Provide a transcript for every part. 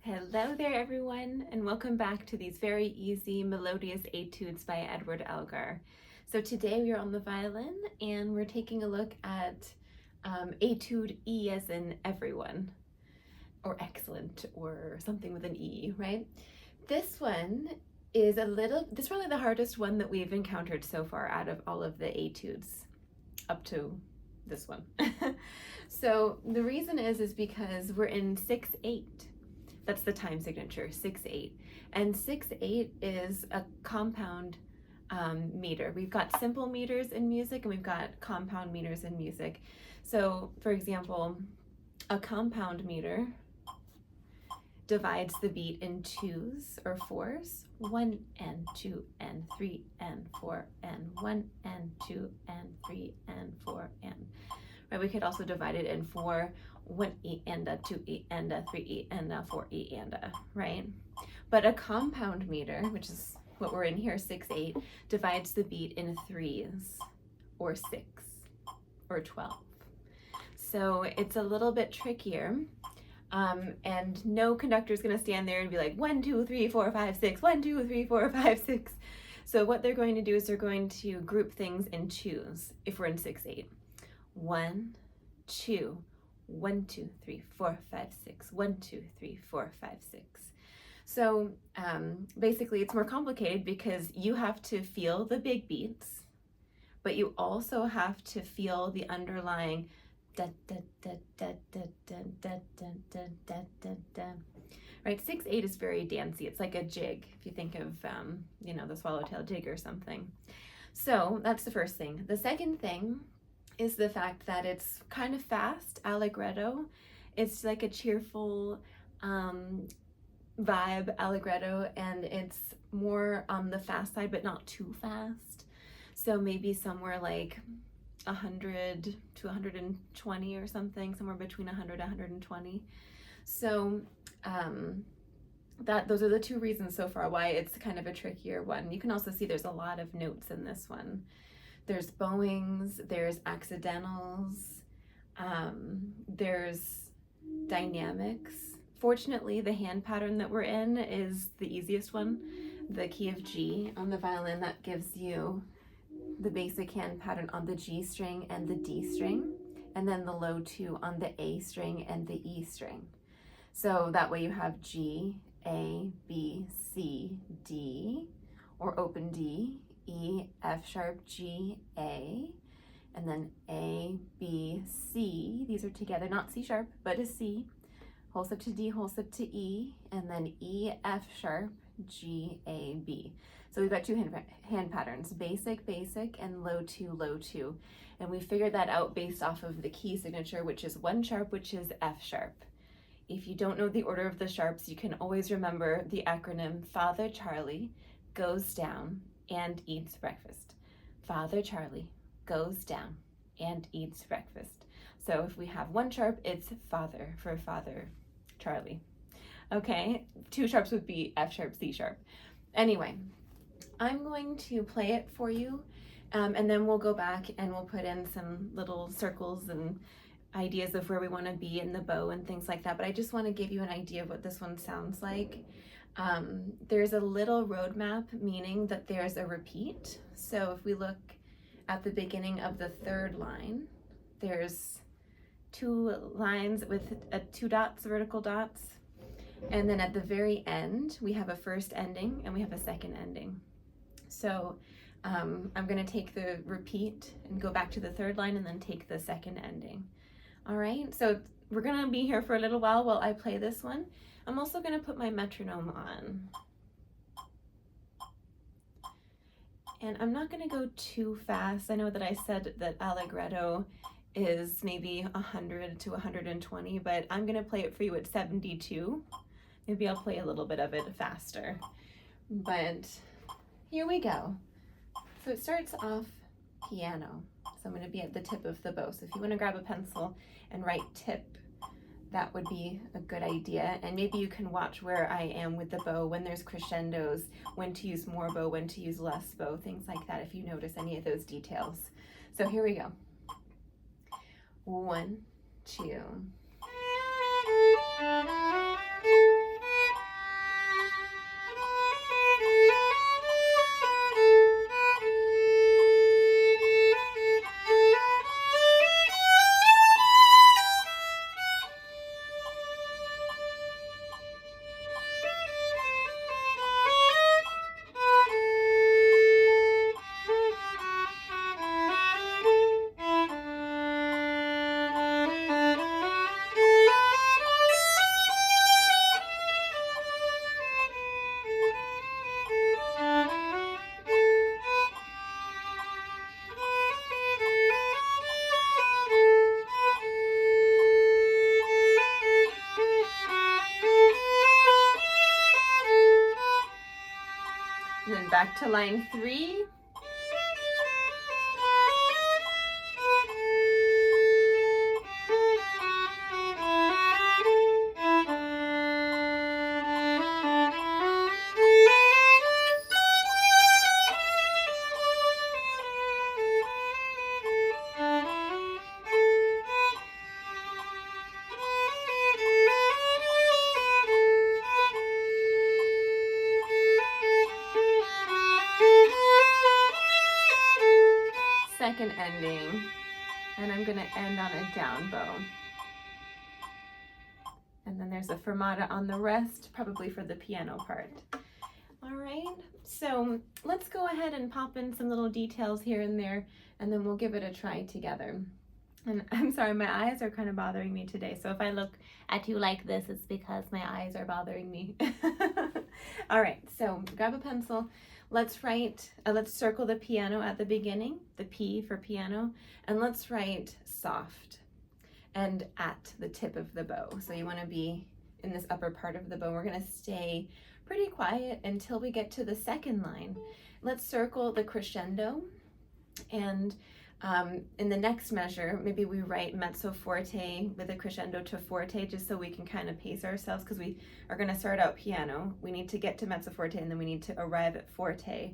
Hello there everyone, and welcome back to these very easy melodious etudes by Edward Elgar. So today we are on the violin and we're taking a look at etude E as in everyone, or excellent, or something with an E, right? This one is this is probably the hardest one that we've encountered so far out of all of the etudes up to this one. So the reason is because we're in 6/8. That's the time signature, 6/8. And 6/8 is a compound meter. We've got simple meters in music and we've got compound meters in music. So for example, a compound meter divides the beat in 2s or 4s, 1N, 2N, 3N, 4N, 1N, 2N, 3N, 4N. Right, we could also divide it in 4, 1E and a 2E and a 3E and a 4E and a, right? But a compound meter, which is what we're in here, 6/8, divides the beat in 3s or 6 or 12. So it's a little bit trickier. And no conductor is going to stand there and be like 1, 2, 3, 4, 5, 6, 1, 2, 3, 4, 5, 6. So what they're going to do is they're going to group things in 2s if we're in 6/8. 1, 2, 1, 2, 3, 4, 5, 6, 1, 2, 3, 4, 5, 6. So basically it's more complicated because you have to feel the big beats, but you also have to feel the underlying da da da da da da da da da da da da. Right, 6/8 is very dancey. It's like a jig, if you think of the swallowtail jig or something. So that's the first thing. The second thing is the fact that it's kind of fast, allegretto. It's like a cheerful vibe allegretto, and it's more on the fast side, but not too fast. So maybe somewhere like 100 to 120 or something, somewhere between 100 and 120. So those are the two reasons so far why it's kind of a trickier one. You can also see there's a lot of notes in this one. There's bowings, there's accidentals, there's dynamics. Fortunately, the hand pattern that we're in is the easiest one, the key of G on the violin. That gives you the basic hand pattern on the G string and the D string, and then the low 2 on the A string and the E string. So that way you have G, A, B, C, D, or open D, E, F sharp, G, A, and then A, B, C. These are together, not C sharp, but a C. Whole step to D, whole step to E, and then E, F sharp, G, A, B. So we've got two hand patterns, basic, and low 2, low 2. And we figured that out based off of the key signature, which is 1 sharp, which is F sharp. If you don't know the order of the sharps, you can always remember the acronym Father Charlie goes down and eats breakfast. Father Charlie goes down and eats breakfast. So if we have 1 sharp, it's father for Father Charlie. Okay, 2 sharps would be F sharp, C sharp. Anyway, I'm going to play it for you, and then we'll go back and we'll put in some little circles and ideas of where we want to be in the bow and things like that. But I just want to give you an idea of what this one sounds like. There's a little roadmap, meaning that there's a repeat. So if we look at the beginning of the 3rd line, there's 2 lines with 2 dots, vertical dots. And then at the very end, we have a first ending and we have a second ending. So I'm going to take the repeat and go back to the 3rd line and then take the second ending. All right, so we're going to be here for a little while I play this one. I'm also going to put my metronome on. And I'm not going to go too fast. I know that I said that allegretto is maybe 100 to 120, but I'm going to play it for you at 72. Maybe I'll play a little bit of it faster. But here we go. So it starts off piano. So I'm going to be at the tip of the bow. So if you want to grab a pencil and write tip, that would be a good idea. And maybe you can watch where I am with the bow, when there's crescendos, when to use more bow, when to use less bow, things like that, if you notice any of those details. So here we go. 1, 2. And then back to line 3. Second ending, and I'm going to end on a down bow. And then there's a fermata on the rest, probably for the piano part. All right, so let's go ahead and pop in some little details here and there, and then we'll give it a try together. And I'm sorry, my eyes are kind of bothering me today, so if I look at you like this, it's because my eyes are bothering me. All right, so grab a pencil. Let's circle the piano at the beginning, the P for piano, and let's write soft and at the tip of the bow. So you want to be in this upper part of the bow. We're going to stay pretty quiet until we get to the second line. Let's circle the crescendo, and in the next measure, maybe we write mezzo forte with a crescendo to forte, just so we can kind of pace ourselves, because we are going to start out piano. We need to get to mezzo forte, and then we need to arrive at forte,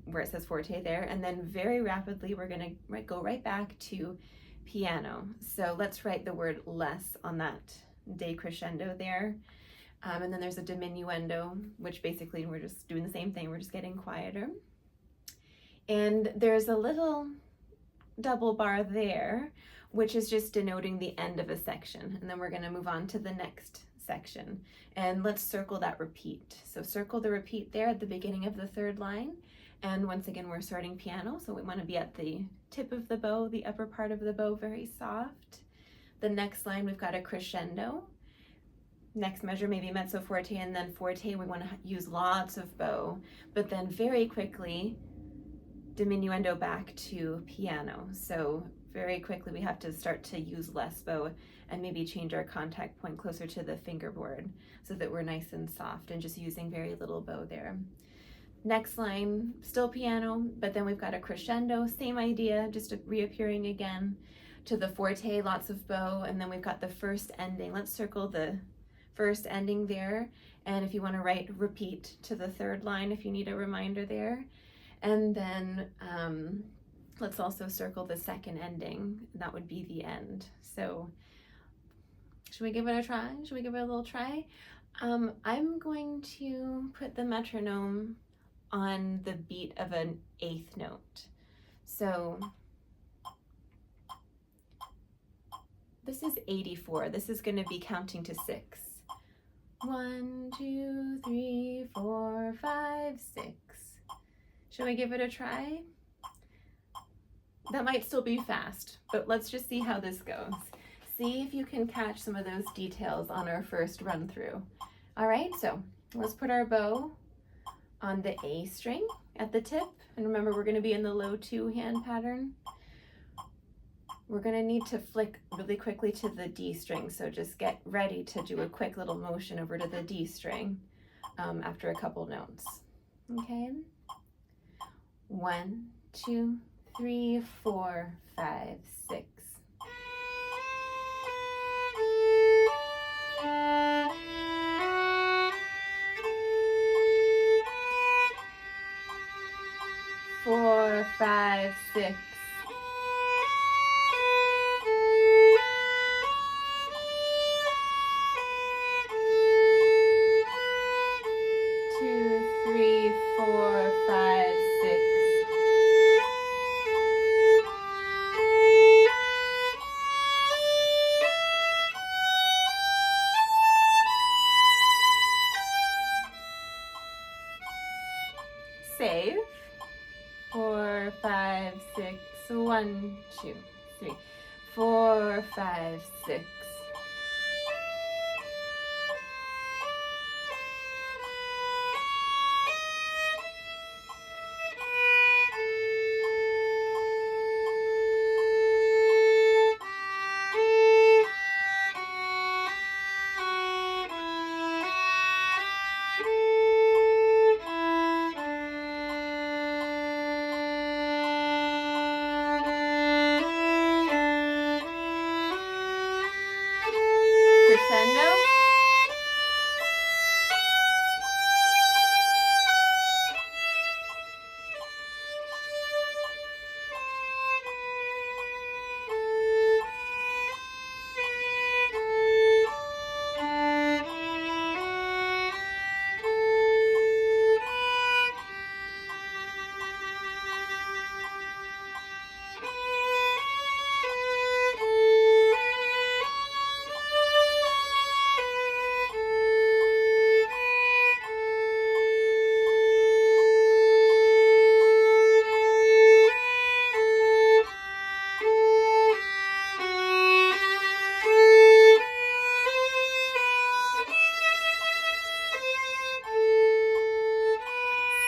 where it says forte there. And then very rapidly, we're going to go right back to piano. So let's write the word less on that decrescendo there. And then there's a diminuendo, which basically we're just doing the same thing. We're just getting quieter. And there's a little double bar there, which is just denoting the end of a section. And then we're going to move on to the next section. And let's circle that repeat. So circle the repeat there at the beginning of the third line. And once again, we're starting piano, so we want to be at the tip of the bow, the upper part of the bow, very soft. The next line, we've got a crescendo. Next measure, maybe mezzo forte, and then forte, we want to use lots of bow, but then very quickly, diminuendo back to piano. So very quickly, we have to start to use less bow and maybe change our contact point closer to the fingerboard so that we're nice and soft and just using very little bow there. Next line, still piano, but then we've got a crescendo, same idea, just reappearing again to the forte, lots of bow, and then we've got the first ending. Let's circle the first ending there, and if you want to write repeat to the third line if you need a reminder there. And then let's also circle the second ending. That would be the end. So should we give it a try? Should we give it a little try? I'm going to put the metronome on the beat of an eighth note. So this is 84. This is going to be counting to 6. 1, 2, 3, 4, 5, 6. Should we give it a try? That might still be fast, but let's just see how this goes. See if you can catch some of those details on our first run through. All right, so let's put our bow on the A string at the tip. And remember, we're going to be in the low 2 hand pattern. We're going to need to flick really quickly to the D string, so just get ready to do a quick little motion over to the D string after a couple notes. Okay? 1, 2, 3, 4, 5, 6. Four, 5, 6. 2, 3, 4, 5, 6. Save. 4, 5, 6. 1, 2, 3, 4, 5, 6.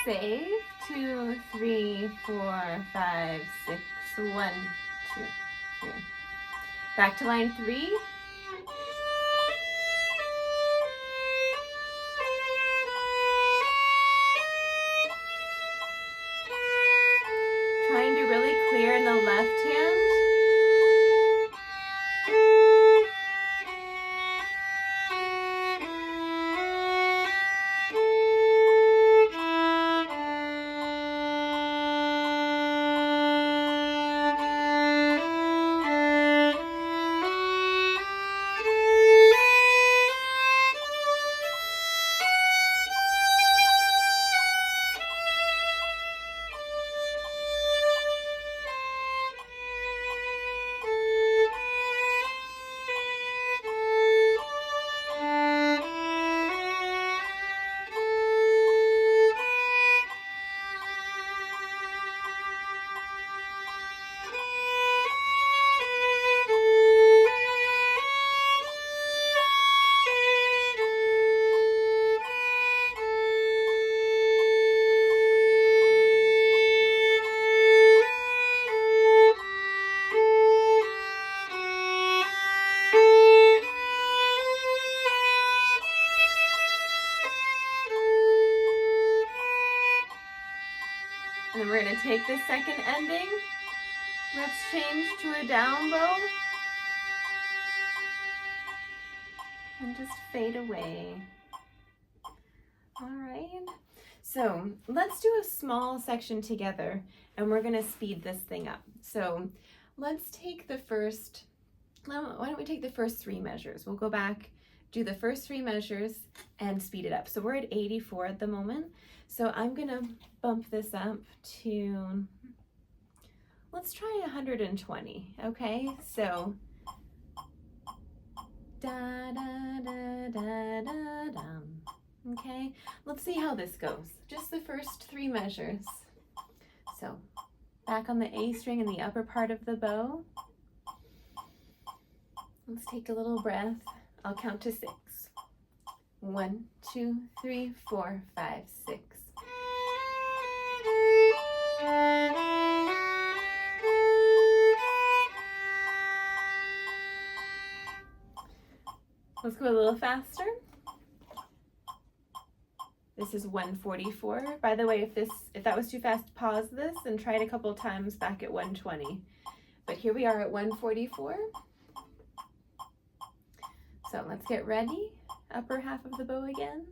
save. 2, 3, 4, 5, 6. 1, 2, 3. Back to line 3. Trying to really clear in the left hand. And then we're going to take this second ending. Let's change to a down bow. And just fade away. All right. So let's do a small section together and we're going to speed this thing up. So let's take the first, why don't we take the first 3 measures? We'll go back, do the first 3 measures and speed it up. So we're at 84 at the moment. So I'm going to bump this up to, let's try 120, okay? So, da da da da da dum. Okay, let's see how this goes. Just the first 3 measures. So, back on the A string in the upper part of the bow. Let's take a little breath. I'll count to 6. 1, 2, 3, 4, 5, 6. Let's go a little faster. This is 144. By the way, if that was too fast, pause this and try it a couple times back at 120. But here we are at 144. So let's get ready. Upper half of the bow again.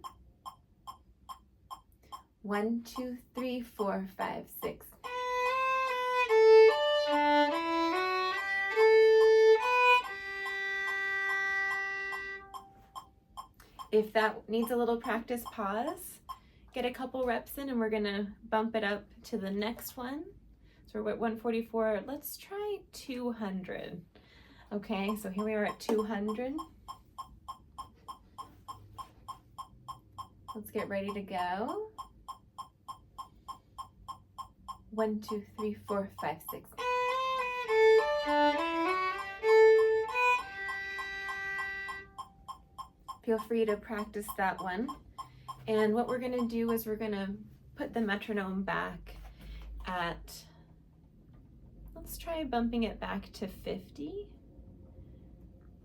1, 2, 3, 4, 5, 6. If that needs a little practice, pause, get a couple reps in, and we're gonna bump it up to the next one. So we're at 144, let's try 200. Okay, so here we are at 200. Let's get ready to go. 1, 2, 3, 4, 5, 6. Feel free to practice that one. And what we're gonna do is we're gonna put the metronome back at, let's try bumping it back to 50.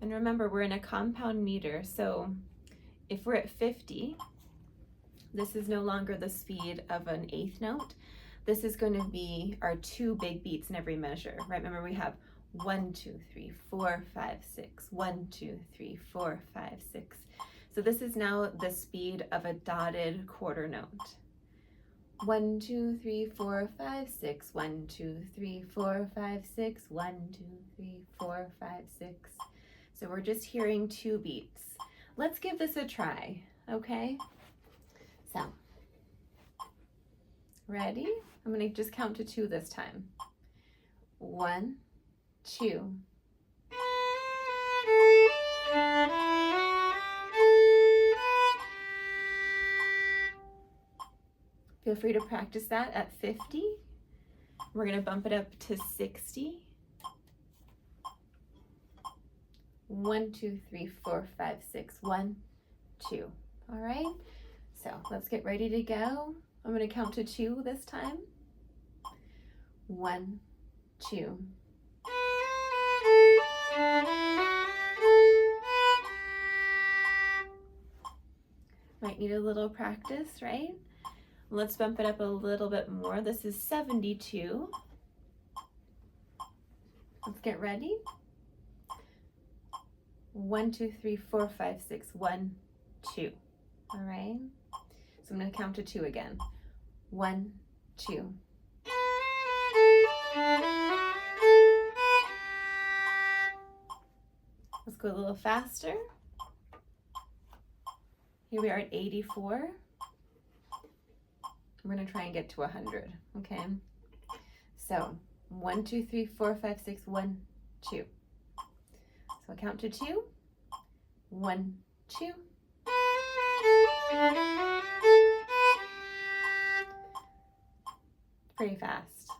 And remember, we're in a compound meter, so if we're at 50, this is no longer the speed of an 8th note. This is going to be our 2 big beats in every measure, right? Remember, we have 1, 2, 3, 4, 5, 6, 1, 2, 3, 4, 5, 6. So this is now the speed of a dotted quarter note. 1, 2, 3, 4, 5, 6, 1, 2, 3, 4, 5, 6, 1, 2, 3, 4, 5, 6. So we're just hearing 2 beats. Let's give this a try, okay? So, ready? I'm gonna just count to 2 this time. 1, 2. Feel free to practice that at 50. We're gonna bump it up to 60. 1, 2, 3, 4, 5, 6. 1, 2. All right, so let's get ready to go. I'm going to count to 2 this time. 1, 2. Might need a little practice, right? Let's bump it up a little bit more. This is 72. Let's get ready. 1, 2, 3, 4, 5, 6. 1, 2. All right. So I'm going to count to 2 again. 1, 2. Let's go a little faster. Here we are at 84. We're going to try and get to 100, okay? So 1, 2, 3, 4, 5, 6, 1, 2. So I'll count to 2. 1, 2. Pretty fast.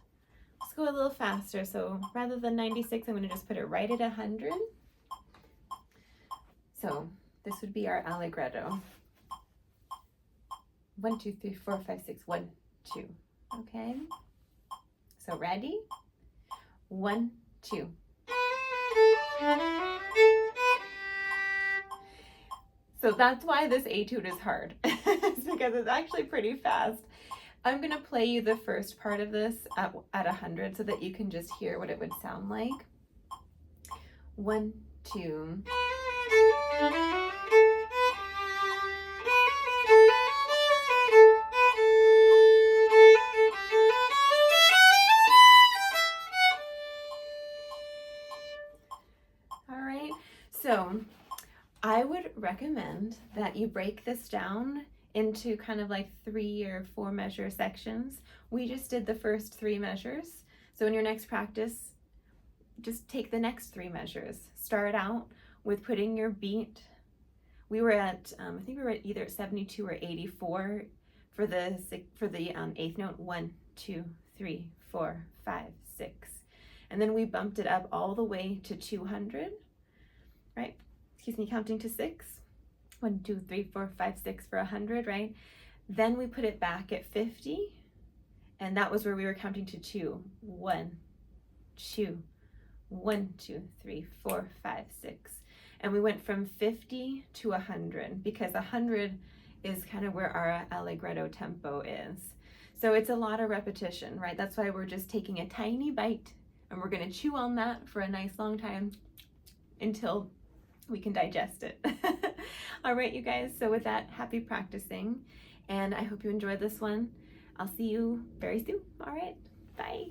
Let's go a little faster. So rather than 96, I'm going to just put it right at 100. So this would be our allegretto. 1, 2, 3, 4, 5, 6, 1, 2. Okay. So ready? 1, 2. So that's why this etude is hard. It's because it's actually pretty fast. I'm going to play you the first part of this at 100 so that you can just hear what it would sound like. 1, 2. All right, so I would recommend that you break this down into kind of like 3 or 4 measure sections. We just did the first 3 measures. So in your next practice, just take the next 3 measures. Start out with putting your beat. We were at, I think we were at either 72 or 84 for the 8th note. 1, 2, 3, 4, 5, 6. And then we bumped it up all the way to 200, right? Excuse me, counting to 6. 1, 2, 3, 4, 5, 6 for 100, right? Then we put it back at 50, and that was where we were counting to 2. 1, 2, 1, 2, 3, 4, 5, 6. And we went from 50 to 100 because 100 is kind of where our allegretto tempo is. So it's a lot of repetition, right? That's why we're just taking a tiny bite and we're going to chew on that for a nice long time until we can digest it. All right, you guys. So with that, happy practicing. And I hope you enjoyed this one. I'll see you very soon. All right. Bye.